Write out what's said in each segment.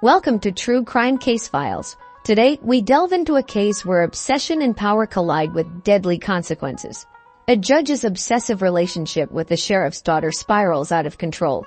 Welcome to True Crime Case Files. Today, we delve into a case where obsession and power collide with deadly consequences. A judge's obsessive relationship with the sheriff's daughter spirals out of control,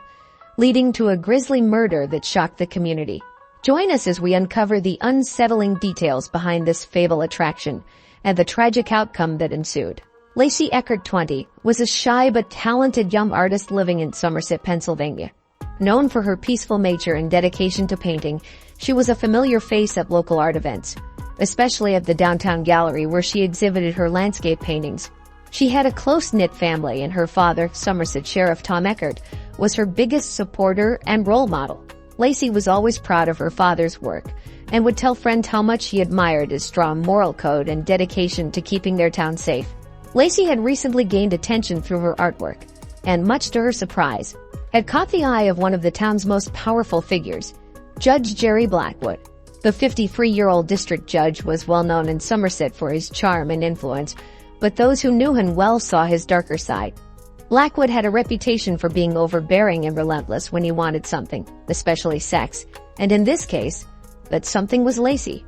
leading to a grisly murder that shocked the community. Join us as we uncover the unsettling details behind this fatal attraction and the tragic outcome that ensued. Lacey Eckert, 20, was a shy but talented young artist living in Somerset, Pennsylvania. Known for her peaceful nature and dedication to painting, she was a familiar face at local art events, especially at the downtown gallery where she exhibited her landscape paintings. She had a close-knit family, and her father, Somerset Sheriff Tom Eckert, was her biggest supporter and role model. Lacey was always proud of her father's work and would tell friends how much she admired his strong moral code and dedication to keeping their town safe. Lacey had recently gained attention through her artwork, and much to her surprise, had caught the eye of one of the town's most powerful figures, Judge Jerry Blackwood. The 53-year-old district judge was well known in Somerset for his charm and influence, but those who knew him well saw his darker side. Blackwood had a reputation for being overbearing and relentless when he wanted something, especially sex, and in this case, that something was Lacey.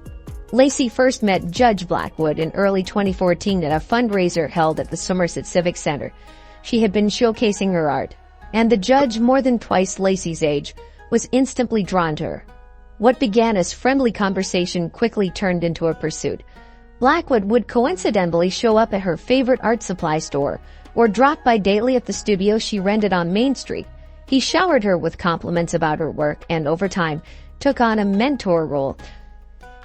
Lacey first met Judge Blackwood in early 2014 at a fundraiser held at the Somerset Civic Center. She had been showcasing her art, and the judge, more than twice Lacey's age, was instantly drawn to her. What began as friendly conversation quickly turned into a pursuit. Blackwood would coincidentally show up at her favorite art supply store or drop by daily at the studio she rented on Main Street. He showered her with compliments about her work and, over time, took on a mentor role,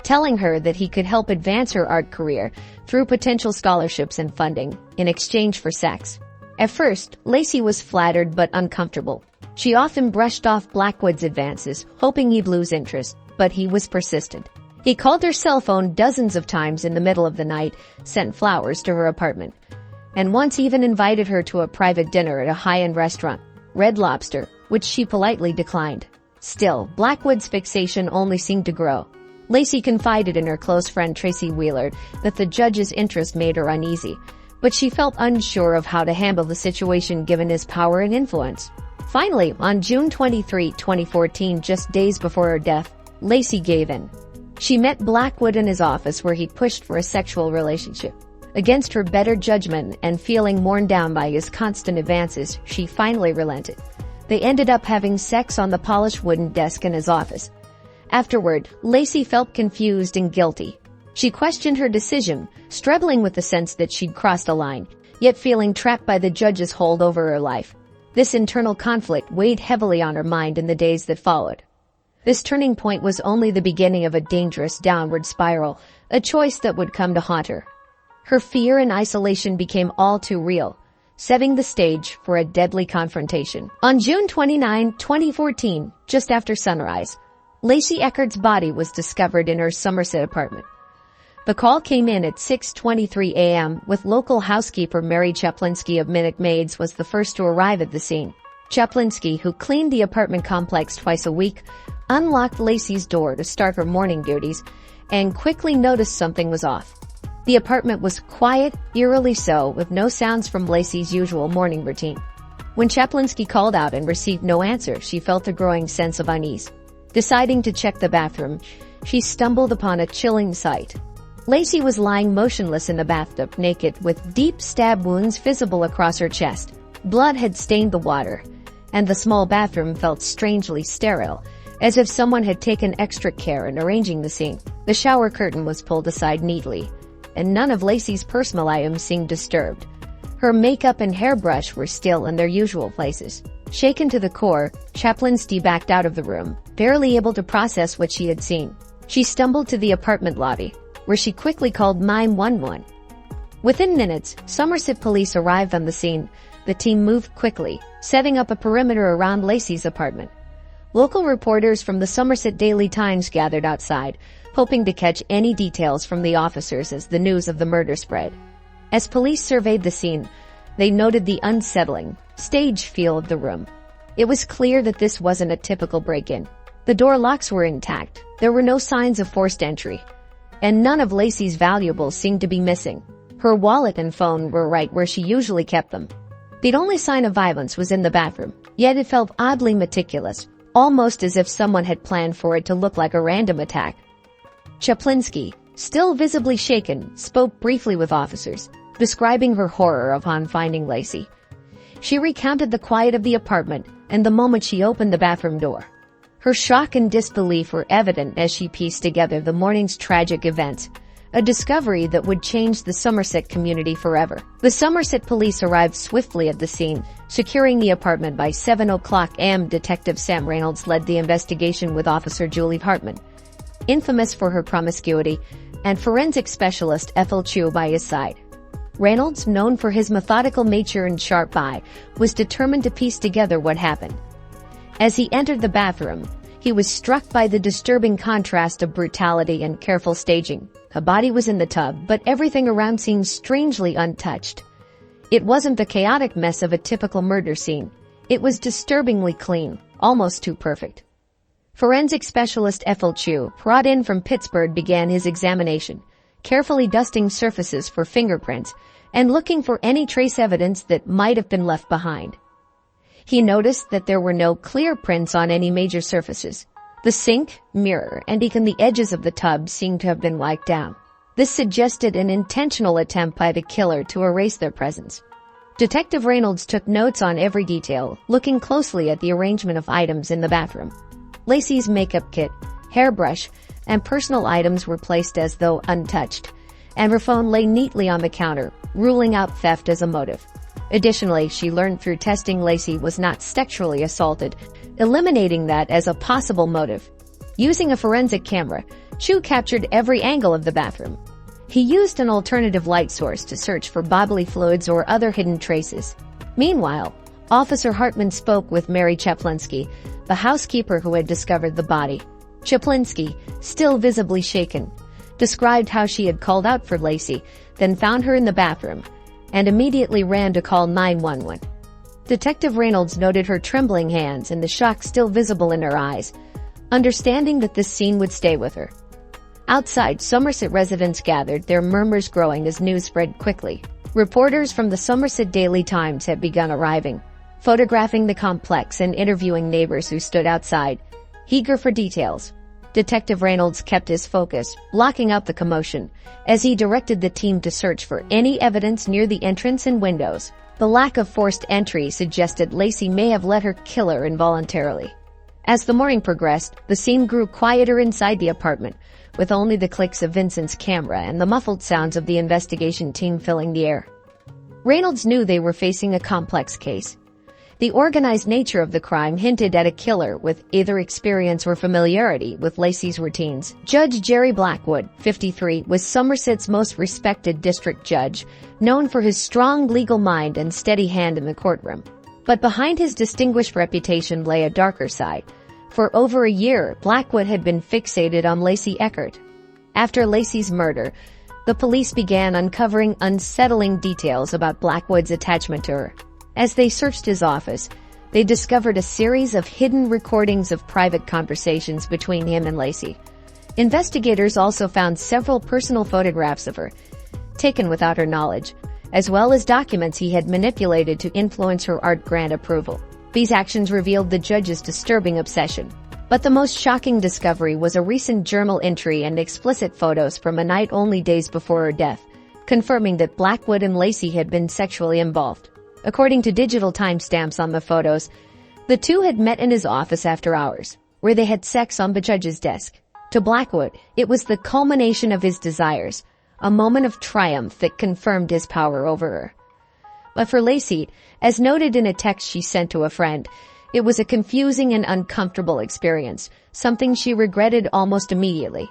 telling her that he could help advance her art career through potential scholarships and funding in exchange for sex. At first, Lacey was flattered but uncomfortable. She often brushed off Blackwood's advances, hoping he'd lose interest, but he was persistent. He called her cell phone dozens of times in the middle of the night, sent flowers to her apartment, and once even invited her to a private dinner at a high-end restaurant, Red Lobster, which she politely declined. Still, Blackwood's fixation only seemed to grow. Lacey confided in her close friend Tracy Wheeler that the judge's interest made her uneasy, but she felt unsure of how to handle the situation given his power and influence. Finally, on June 23, 2014, just days before her death, Lacey gave in. She met Blackwood in his office where he pushed for a sexual relationship. Against her better judgment and feeling worn down by his constant advances, she finally relented. They ended up having sex on the polished wooden desk in his office. Afterward, Lacey felt confused and guilty. She questioned her decision, struggling with the sense that she'd crossed a line, yet feeling trapped by the judge's hold over her life. This internal conflict weighed heavily on her mind in the days that followed. This turning point was only the beginning of a dangerous downward spiral, a choice that would come to haunt her. Her fear and isolation became all too real, setting the stage for a deadly confrontation. On June 29, 2014, just after sunrise, Lacey Eckert's body was discovered in her Somerset apartment. The call came in at 6:23 a.m. with local housekeeper Mary Chaplinsky of Minute Maids was the first to arrive at the scene. Chaplinsky, who cleaned the apartment complex twice a week, unlocked Lacey's door to start her morning duties and quickly noticed something was off. The apartment was quiet, eerily so, with no sounds from Lacey's usual morning routine. When Chaplinsky called out and received no answer, she felt a growing sense of unease. Deciding to check the bathroom, she stumbled upon a chilling sight. Lacey was lying motionless in the bathtub, naked, with deep stab wounds visible across her chest. Blood had stained the water, and the small bathroom felt strangely sterile, as if someone had taken extra care in arranging the scene. The shower curtain was pulled aside neatly, and none of Lacey's personal items seemed disturbed. Her makeup and hairbrush were still in their usual places. Shaken to the core, Chaplinsky backed out of the room, barely able to process what she had seen. She stumbled to the apartment lobby, where she quickly called 911. Within minutes, Somerset police arrived on the scene. The team moved quickly, setting up a perimeter around Lacey's apartment. Local reporters from the Somerset Daily Times gathered outside, hoping to catch any details from the officers as the news of the murder spread. As police surveyed the scene, they noted the unsettling, staged feel of the room. It was clear that this wasn't a typical break-in. The door locks were intact, there were no signs of forced entry, and none of Lacey's valuables seemed to be missing. Her wallet and phone were right where she usually kept them. The only sign of violence was in the bathroom, yet it felt oddly meticulous, almost as if someone had planned for it to look like a random attack. Chaplinsky, still visibly shaken, spoke briefly with officers, describing her horror upon finding Lacey. She recounted the quiet of the apartment and the moment she opened the bathroom door. Her shock and disbelief were evident as she pieced together the morning's tragic events, a discovery that would change the Somerset community forever. The Somerset police arrived swiftly at the scene, securing the apartment by 7 o'clock a.m. Detective Sam Reynolds led the investigation with Officer Julie Hartman, infamous for her promiscuity, and forensic specialist Ethel Chu by his side. Reynolds, known for his methodical nature and sharp eye, was determined to piece together what happened. As he entered the bathroom, he was struck by the disturbing contrast of brutality and careful staging. A body was in the tub, but everything around seemed strangely untouched. It wasn't the chaotic mess of a typical murder scene. It was disturbingly clean, almost too perfect. Forensic specialist Ethel Chu, brought in from Pittsburgh, began his examination, carefully dusting surfaces for fingerprints and looking for any trace evidence that might have been left behind. He noticed that there were no clear prints on any major surfaces. The sink, mirror, and even the edges of the tub seemed to have been wiped down. This suggested an intentional attempt by the killer to erase their presence. Detective Reynolds took notes on every detail, looking closely at the arrangement of items in the bathroom. Lacey's makeup kit, hairbrush, and personal items were placed as though untouched, and her phone lay neatly on the counter, ruling out theft as a motive. Additionally, she learned through testing Lacey was not sexually assaulted, eliminating that as a possible motive. Using a forensic camera, Chu captured every angle of the bathroom. He used an alternative light source to search for bodily fluids or other hidden traces. Meanwhile, Officer Hartman spoke with Mary Chaplinsky, the housekeeper who had discovered the body. Chaplinsky, still visibly shaken, described how she had called out for Lacey, then found her in the bathroom, and immediately ran to call 911. Detective Reynolds noted her trembling hands and the shock still visible in her eyes, understanding that this scene would stay with her. Outside, Somerset residents gathered, their murmurs growing as news spread quickly. Reporters from the Somerset Daily Times had begun arriving, photographing the complex and interviewing neighbors who stood outside, eager for details. Detective Reynolds kept his focus, blocking out the commotion, as he directed the team to search for any evidence near the entrance and windows. The lack of forced entry suggested Lacey may have let her killer involuntarily. As the morning progressed, the scene grew quieter inside the apartment, with only the clicks of Vincent's camera and the muffled sounds of the investigation team filling the air. Reynolds knew they were facing a complex case. The organized nature of the crime hinted at a killer with either experience or familiarity with Lacey's routines. Judge Jerry Blackwood, 53, was Somerset's most respected district judge, known for his strong legal mind and steady hand in the courtroom. But behind his distinguished reputation lay a darker side. For over a year, Blackwood had been fixated on Lacey Eckert. After Lacey's murder, the police began uncovering unsettling details about Blackwood's attachment to her. As they searched his office, they discovered a series of hidden recordings of private conversations between him and Lacey. Investigators also found several personal photographs of her, taken without her knowledge, as well as documents he had manipulated to influence her art grant approval. These actions revealed the judge's disturbing obsession. But the most shocking discovery was a recent journal entry and explicit photos from a night only days before her death, confirming that Blackwood and Lacey had been sexually involved. According to digital timestamps on the photos, the two had met in his office after hours, where they had sex on the judge's desk. To Blackwood, it was the culmination of his desires, a moment of triumph that confirmed his power over her. But for Lacey, as noted in a text she sent to a friend, it was a confusing and uncomfortable experience, something she regretted almost immediately.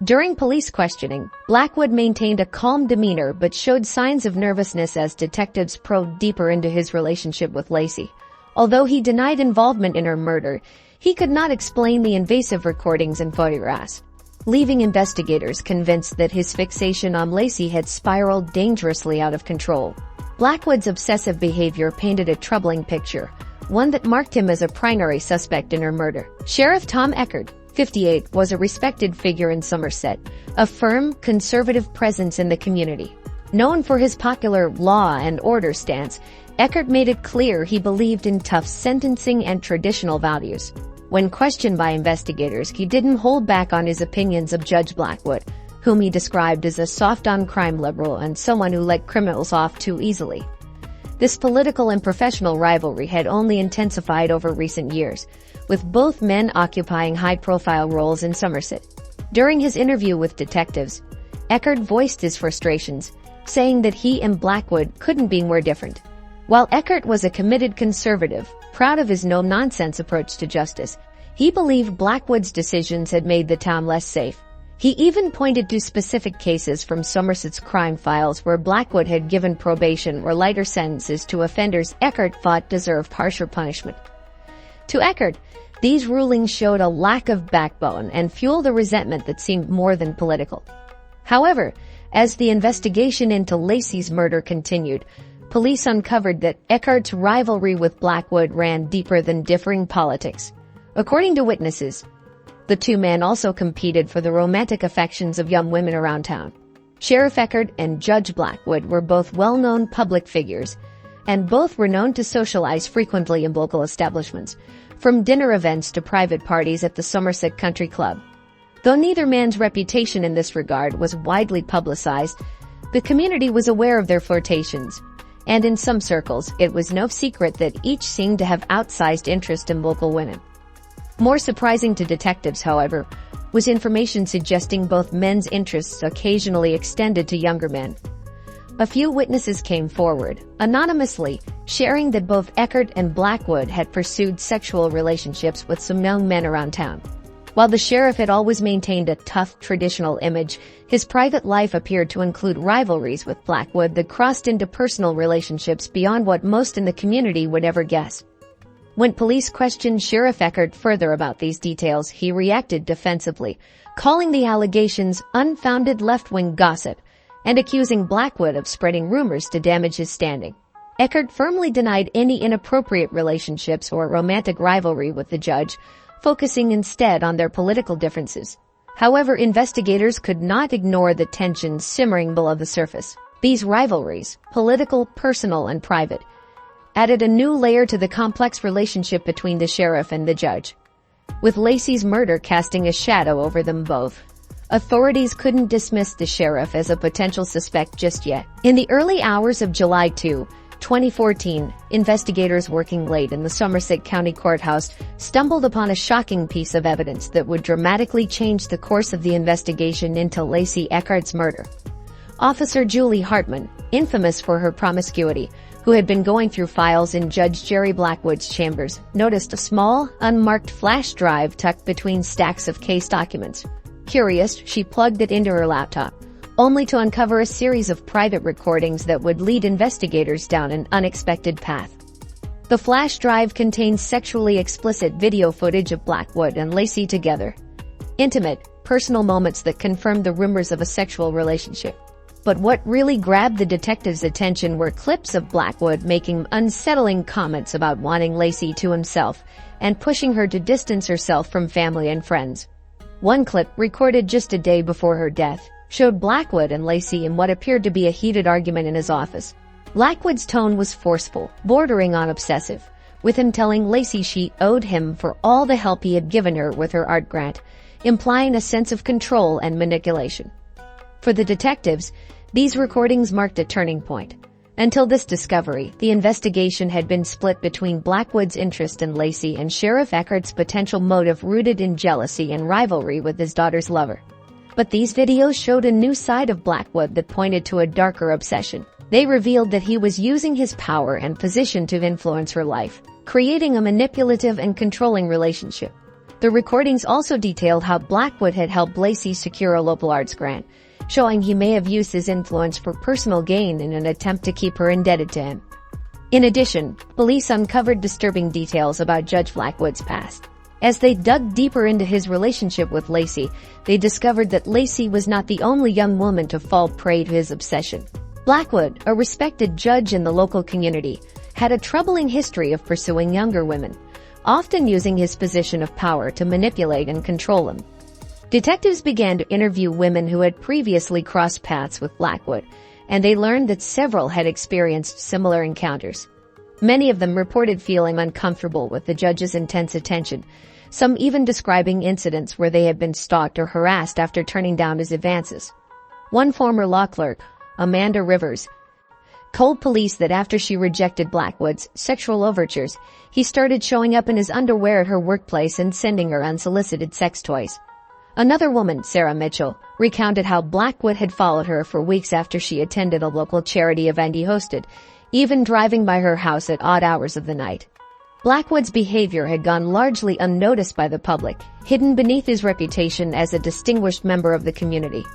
During police questioning, Blackwood maintained a calm demeanor but showed signs of nervousness as detectives probed deeper into his relationship with Lacey. Although he denied involvement in her murder, he could not explain the invasive recordings and photographs, leaving investigators convinced that his fixation on Lacey had spiraled dangerously out of control. Blackwood's obsessive behavior painted a troubling picture, one that marked him as a primary suspect in her murder. Sheriff Tom Eckert, 58, was a respected figure in Somerset, a firm, conservative presence in the community. Known for his popular law and order stance, Eckert made it clear he believed in tough sentencing and traditional values. When questioned by investigators, he didn't hold back on his opinions of Judge Blackwood, whom he described as a soft-on-crime liberal and someone who let criminals off too easily. This political and professional rivalry had only intensified over recent years, with both men occupying high-profile roles in Somerset. During his interview with detectives, Eckert voiced his frustrations, saying that he and Blackwood couldn't be more different. While Eckert was a committed conservative, proud of his no-nonsense approach to justice, he believed Blackwood's decisions had made the town less safe. He even pointed to specific cases from Somerset's crime files where Blackwood had given probation or lighter sentences to offenders Eckert thought deserved harsher punishment. To Eckert, these rulings showed a lack of backbone and fueled a resentment that seemed more than political. However, as the investigation into Lacey's murder continued, police uncovered that Eckert's rivalry with Blackwood ran deeper than differing politics. According to witnesses, the two men also competed for the romantic affections of young women around town. Sheriff Eckert and Judge Blackwood were both well-known public figures, and both were known to socialize frequently in local establishments, from dinner events to private parties at the Somerset Country Club. Though neither man's reputation in this regard was widely publicized, the community was aware of their flirtations, and in some circles it was no secret that each seemed to have outsized interest in local women. More surprising to detectives, however, was information suggesting both men's interests occasionally extended to younger men. A few witnesses came forward, anonymously, sharing that both Eckert and Blackwood had pursued sexual relationships with some young men around town. While the sheriff had always maintained a tough, traditional image, his private life appeared to include rivalries with Blackwood that crossed into personal relationships beyond what most in the community would ever guess. When police questioned Sheriff Eckert further about these details, he reacted defensively, calling the allegations unfounded left-wing gossip and accusing Blackwood of spreading rumors to damage his standing. Eckert firmly denied any inappropriate relationships or romantic rivalry with the judge, focusing instead on their political differences. However, investigators could not ignore the tensions simmering below the surface. These rivalries, political, personal, and private, added a new layer to the complex relationship between the sheriff and the judge. With Lacey's murder casting a shadow over them both, authorities couldn't dismiss the sheriff as a potential suspect just yet. In the early hours of July 2, 2014, investigators working late in the Somerset County Courthouse stumbled upon a shocking piece of evidence that would dramatically change the course of the investigation into Lacey Eckert's murder. Officer Julie Hartman, infamous for her promiscuity, who had been going through files in Judge Jerry Blackwood's chambers, noticed a small, unmarked flash drive tucked between stacks of case documents. Curious, she plugged it into her laptop, only to uncover a series of private recordings that would lead investigators down an unexpected path. The flash drive contained sexually explicit video footage of Blackwood and Lacey together. Intimate, personal moments that confirmed the rumors of a sexual relationship. But what really grabbed the detectives' attention were clips of Blackwood making unsettling comments about wanting Lacey to himself and pushing her to distance herself from family and friends. One clip, recorded just a day before her death, showed Blackwood and Lacey in what appeared to be a heated argument in his office. Blackwood's tone was forceful, bordering on obsessive, with him telling Lacey she owed him for all the help he had given her with her art grant, implying a sense of control and manipulation. For the detectives, these recordings marked a turning point. Until this discovery, the investigation had been split between Blackwood's interest in Lacey and Sheriff Eckert's potential motive rooted in jealousy and rivalry with his daughter's lover. But these videos showed a new side of Blackwood that pointed to a darker obsession. They revealed that he was using his power and position to influence her life, creating a manipulative and controlling relationship. The recordings also detailed how Blackwood had helped Lacey secure a local arts grant, showing he may have used his influence for personal gain in an attempt to keep her indebted to him. In addition, police uncovered disturbing details about Judge Blackwood's past. As they dug deeper into his relationship with Lacey, they discovered that Lacey was not the only young woman to fall prey to his obsession. Blackwood, a respected judge in the local community, had a troubling history of pursuing younger women, often using his position of power to manipulate and control them. Detectives began to interview women who had previously crossed paths with Blackwood, and they learned that several had experienced similar encounters. Many of them reported feeling uncomfortable with the judge's intense attention, some even describing incidents where they had been stalked or harassed after turning down his advances. One former law clerk, Amanda Rivers, told police that after she rejected Blackwood's sexual overtures, he started showing up in his underwear at her workplace and sending her unsolicited sex toys. Another woman, Sarah Mitchell, recounted how Blackwood had followed her for weeks after she attended a local charity event he hosted, even driving by her house at odd hours of the night. Blackwood's behavior had gone largely unnoticed by the public, hidden beneath his reputation as a distinguished member of the community.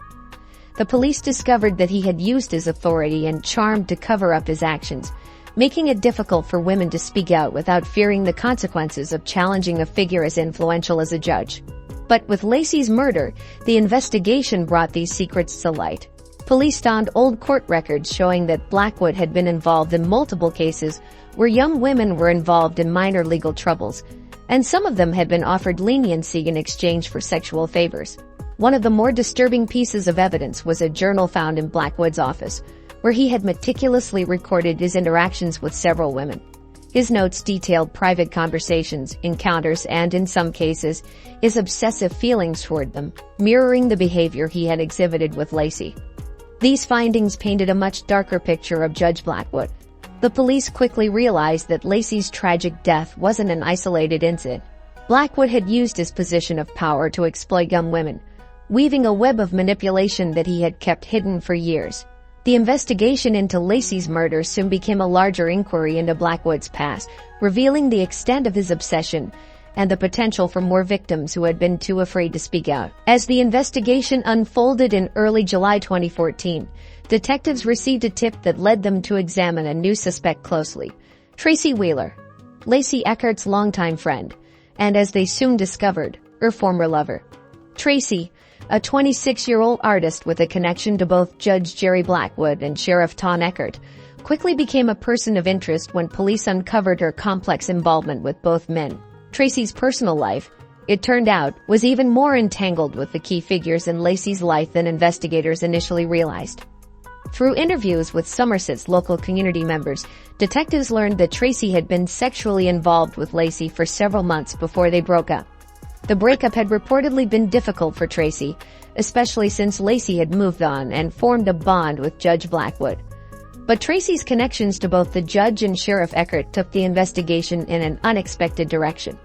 The police discovered that he had used his authority and charm to cover up his actions, making it difficult for women to speak out without fearing the consequences of challenging a figure as influential as a judge. But with Lacey's murder, the investigation brought these secrets to light. Police found old court records showing that Blackwood had been involved in multiple cases where young women were involved in minor legal troubles, and some of them had been offered leniency in exchange for sexual favors. One of the more disturbing pieces of evidence was a journal found in Blackwood's office, where he had meticulously recorded his interactions with several women. His notes detailed private conversations, encounters, and in some cases, his obsessive feelings toward them, mirroring the behavior he had exhibited with Lacey. These findings painted a much darker picture of Judge Blackwood. The police quickly realized that Lacey's tragic death wasn't an isolated incident. Blackwood had used his position of power to exploit young women, weaving a web of manipulation that he had kept hidden for years. The investigation into Lacey's murder soon became a larger inquiry into Blackwood's past, revealing the extent of his obsession and the potential for more victims who had been too afraid to speak out. As the investigation unfolded in early July 2014, detectives received a tip that led them to examine a new suspect closely, Tracy Wheeler, Lacey Eckert's longtime friend, and as they soon discovered, her former lover. Tracy, a 26-year-old artist with a connection to both Judge Jerry Blackwood and Sheriff Tom Eckert, quickly became a person of interest when police uncovered her complex involvement with both men. Tracy's personal life, it turned out, was even more entangled with the key figures in Lacey's life than investigators initially realized. Through interviews with Somerset's local community members, detectives learned that Tracy had been sexually involved with Lacey for several months before they broke up. The breakup had reportedly been difficult for Tracy, especially since Lacey had moved on and formed a bond with Judge Blackwood. But Tracy's connections to both the judge and Sheriff Eckert took the investigation in an unexpected direction.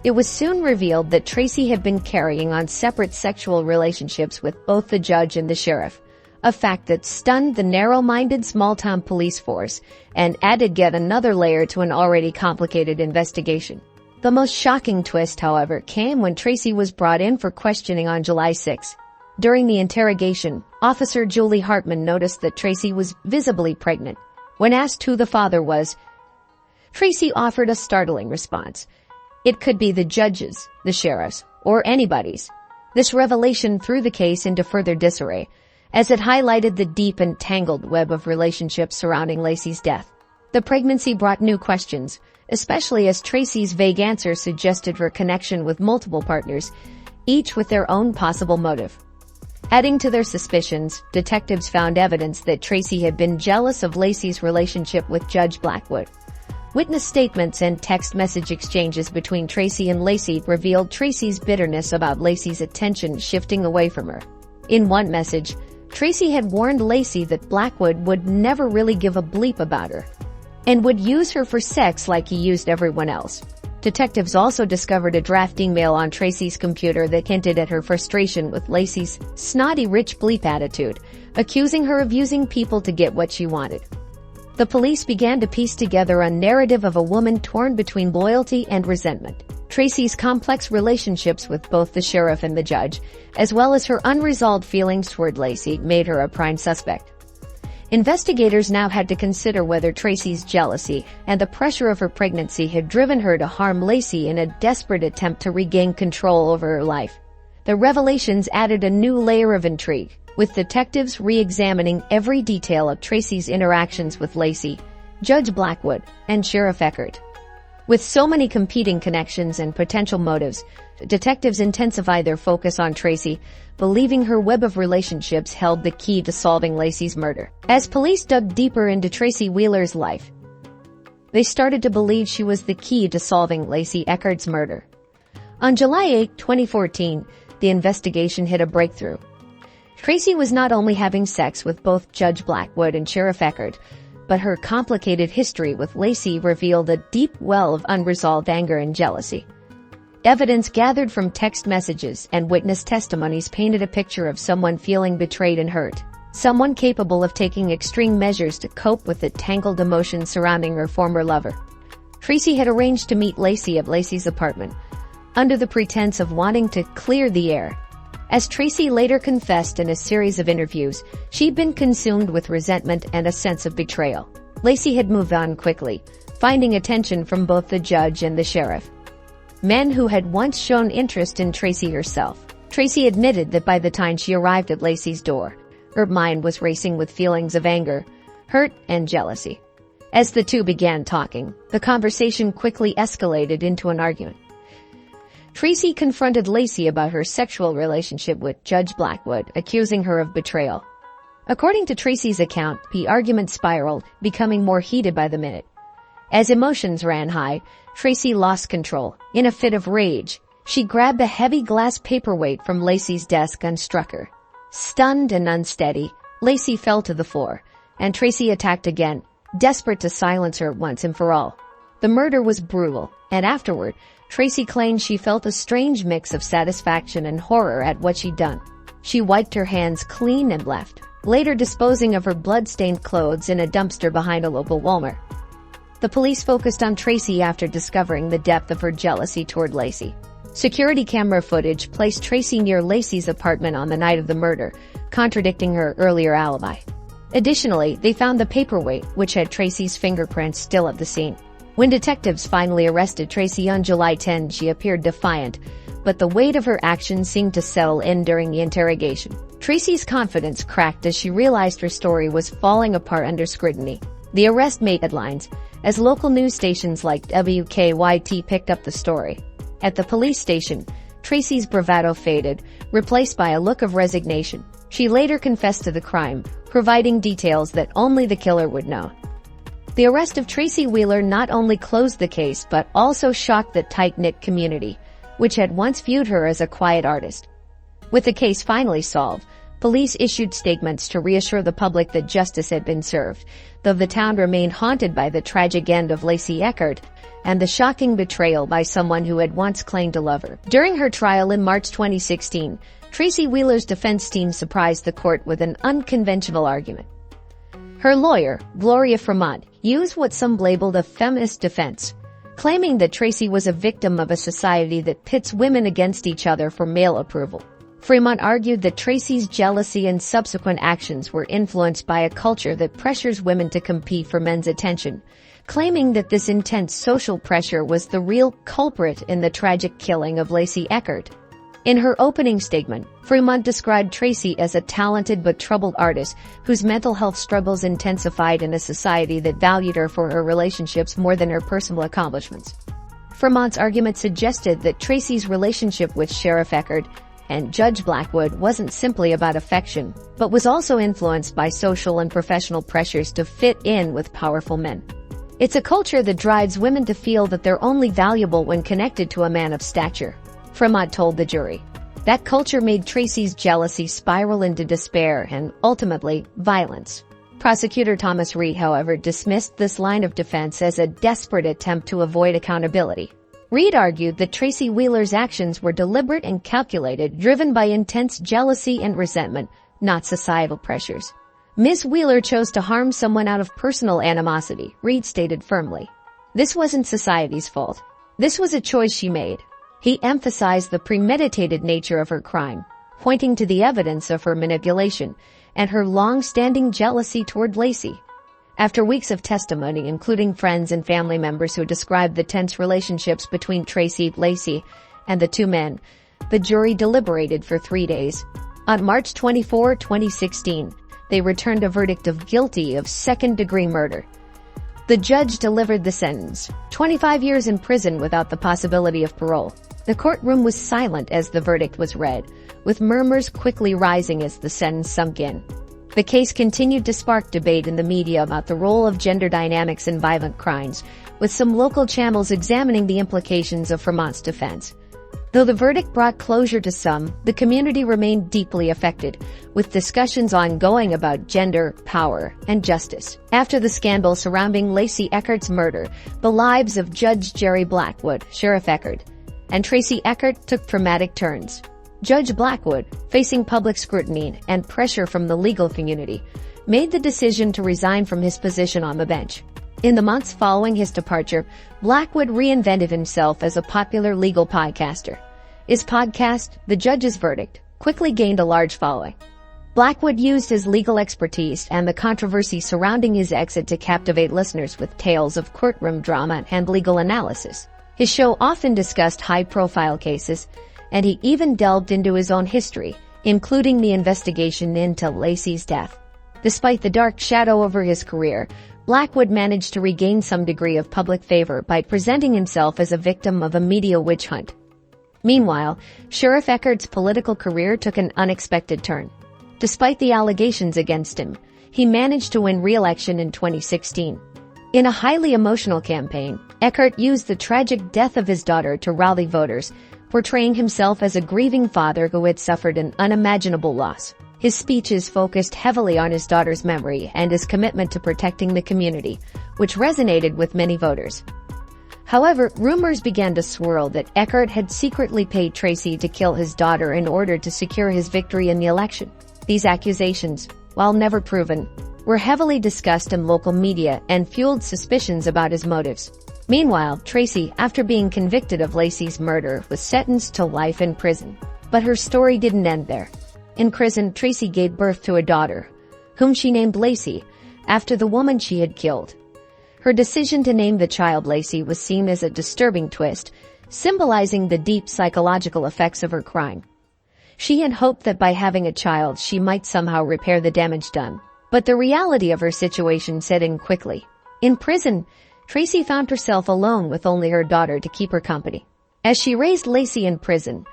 It was soon revealed that Tracy had been carrying on separate sexual relationships with both the judge and the sheriff, a fact that stunned the narrow-minded small-town police force and added yet another layer to an already complicated investigation. The most shocking twist, however, came when Tracy was brought in for questioning on July 6. During the interrogation, Officer Julie Hartman noticed that Tracy was visibly pregnant. When asked who the father was, Tracy offered a startling response. It could be the judge's, the sheriff's, or anybody's. This revelation threw the case into further disarray, as it highlighted the deep and tangled web of relationships surrounding Lacey's death. The pregnancy brought new questions, especially as Tracy's vague answers suggested her connection with multiple partners, each with their own possible motive. Adding to their suspicions, detectives found evidence that Tracy had been jealous of Lacey's relationship with Judge Blackwood. Witness statements and text message exchanges between Tracy and Lacey revealed Tracy's bitterness about Lacey's attention shifting away from her. In one message, Tracy had warned Lacey that Blackwood would never really give a bleep about her, and would use her for sex like he used everyone else. Detectives also discovered a draft email on Tracy's computer that hinted at her frustration with Lacey's snotty rich bleep attitude, accusing her of using people to get what she wanted. The police began to piece together a narrative of a woman torn between loyalty and resentment. Tracy's complex relationships with both the sheriff and the judge, as well as her unresolved feelings toward Lacey, made her a prime suspect. Investigators now had to consider whether Tracy's jealousy and the pressure of her pregnancy had driven her to harm Lacey in a desperate attempt to regain control over her life. The revelations added a new layer of intrigue, with detectives re-examining every detail of Tracy's interactions with Lacey, Judge Blackwood, and Sheriff Eckert. With so many competing connections and potential motives, detectives intensified their focus on Tracy, believing her web of relationships held the key to solving Lacey's murder. As police dug deeper into Tracy Wheeler's life, they started to believe she was the key to solving Lacey Eckert's murder. On July 8, 2014, the investigation hit a breakthrough. Tracy was not only having sex with both Judge Blackwood and Sheriff Eckert, but her complicated history with Lacey revealed a deep well of unresolved anger and jealousy. Evidence gathered from text messages and witness testimonies painted a picture of someone feeling betrayed and hurt, someone capable of taking extreme measures to cope with the tangled emotions surrounding her former lover. Tracy had arranged to meet Lacey at Lacey's apartment, under the pretense of wanting to clear the air. As Tracy later confessed in a series of interviews, she'd been consumed with resentment and a sense of betrayal. Lacey had moved on quickly, finding attention from both the judge and the sheriff, men who had once shown interest in Tracy herself. Tracy admitted that by the time she arrived at Lacey's door, her mind was racing with feelings of anger, hurt, and jealousy. As the two began talking, the conversation quickly escalated into an argument. Tracy confronted Lacey about her sexual relationship with Judge Blackwood, accusing her of betrayal. According to Tracy's account, the argument spiraled, becoming more heated by the minute. As emotions ran high, Tracy lost control. In a fit of rage, she grabbed a heavy glass paperweight from Lacey's desk and struck her. Stunned and unsteady, Lacey fell to the floor, and Tracy attacked again, desperate to silence her once and for all. The murder was brutal, and afterward, Tracy claimed she felt a strange mix of satisfaction and horror at what she'd done. She wiped her hands clean and left, later disposing of her blood-stained clothes in a dumpster behind a local Walmart. The police focused on Tracy after discovering the depth of her jealousy toward Lacey. Security camera footage placed Tracy near Lacey's apartment on the night of the murder, contradicting her earlier alibi. Additionally, they found the paperweight, which had Tracy's fingerprints still at the scene. When detectives finally arrested Tracy on July 10, she appeared defiant, but the weight of her actions seemed to settle in during the interrogation. Tracy's confidence cracked as she realized her story was falling apart under scrutiny. The arrest made headlines, as local news stations like WKYT picked up the story. At the police station, Tracy's bravado faded, replaced by a look of resignation. She later confessed to the crime, providing details that only the killer would know. The arrest of Tracy Wheeler not only closed the case but also shocked the tight-knit community, which had once viewed her as a quiet artist. With the case finally solved, police issued statements to reassure the public that justice had been served, though the town remained haunted by the tragic end of Lacey Eckert and the shocking betrayal by someone who had once claimed to love her. During her trial in March 2016, Tracy Wheeler's defense team surprised the court with an unconventional argument. Her lawyer, Gloria Fremont, used what some labeled a feminist defense, claiming that Tracy was a victim of a society that pits women against each other for male approval. Fremont argued that Tracy's jealousy and subsequent actions were influenced by a culture that pressures women to compete for men's attention, claiming that this intense social pressure was the real culprit in the tragic killing of Lacey Eckert. In her opening statement, Fremont described Tracy as a talented but troubled artist whose mental health struggles intensified in a society that valued her for her relationships more than her personal accomplishments. Fremont's argument suggested that Tracy's relationship with Sheriff Eckert and Judge Blackwood wasn't simply about affection, but was also influenced by social and professional pressures to fit in with powerful men. It's a culture that drives women to feel that they're only valuable when connected to a man of stature, Fremont told the jury. That culture made Tracy's jealousy spiral into despair and, ultimately, violence. Prosecutor Thomas Reed, however, dismissed this line of defense as a desperate attempt to avoid accountability. Reed argued that Tracy Wheeler's actions were deliberate and calculated, driven by intense jealousy and resentment, not societal pressures. Ms. Wheeler chose to harm someone out of personal animosity, Reed stated firmly. This wasn't society's fault. This was a choice she made. He emphasized the premeditated nature of her crime, pointing to the evidence of her manipulation and her long-standing jealousy toward Lacey. After weeks of testimony, including friends and family members who described the tense relationships between Tracy, Lacey, and the two men, the jury deliberated for 3 days. On March 24, 2016, they returned a verdict of guilty of second-degree murder. The judge delivered the sentence, 25 years in prison without the possibility of parole. The courtroom was silent as the verdict was read, with murmurs quickly rising as the sentence sunk in. The case continued to spark debate in the media about the role of gender dynamics in violent crimes, with some local channels examining the implications of Fremont's defense. Though the verdict brought closure to some, the community remained deeply affected, with discussions ongoing about gender, power, and justice. After the scandal surrounding Lacey Eckert's murder, the lives of Judge Jerry Blackwood, Sheriff Eckert, and Tracy Eckert took dramatic turns. Judge Blackwood, facing public scrutiny and pressure from the legal community, made the decision to resign from his position on the bench. In the months following his departure, Blackwood reinvented himself as a popular legal podcaster. His podcast, The Judge's Verdict, quickly gained a large following. Blackwood used his legal expertise and the controversy surrounding his exit to captivate listeners with tales of courtroom drama and legal analysis. His show often discussed high-profile cases, and he even delved into his own history, including the investigation into Lacey's death. Despite the dark shadow over his career, Blackwood managed to regain some degree of public favor by presenting himself as a victim of a media witch hunt. Meanwhile, Sheriff Eckert's political career took an unexpected turn. Despite the allegations against him, he managed to win re-election in 2016. In a highly emotional campaign, Eckert used the tragic death of his daughter to rally voters, portraying himself as a grieving father who had suffered an unimaginable loss. His speeches focused heavily on his daughter's memory and his commitment to protecting the community, which resonated with many voters. However, rumors began to swirl that Eckert had secretly paid Tracy to kill his daughter in order to secure his victory in the election. These accusations, while never proven, were heavily discussed in local media and fueled suspicions about his motives. Meanwhile, Tracy, after being convicted of Lacey's murder, was sentenced to life in prison. But her story didn't end there. In prison, Tracy gave birth to a daughter, whom she named Lacey, after the woman she had killed. Her decision to name the child Lacey was seen as a disturbing twist, symbolizing the deep psychological effects of her crime. She had hoped that by having a child she might somehow repair the damage done. But the reality of her situation set in quickly. In prison, Tracy found herself alone with only her daughter to keep her company. As she raised Lacey in prison,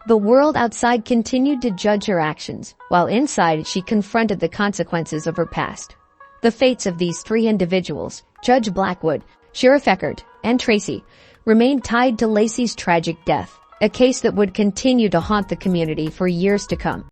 the world outside continued to judge her actions, while inside she confronted the consequences of her past. The fates of these three individuals, Judge Blackwood, Sheriff Eckert, and Tracy, remained tied to Lacey's tragic death, a case that would continue to haunt the community for years to come.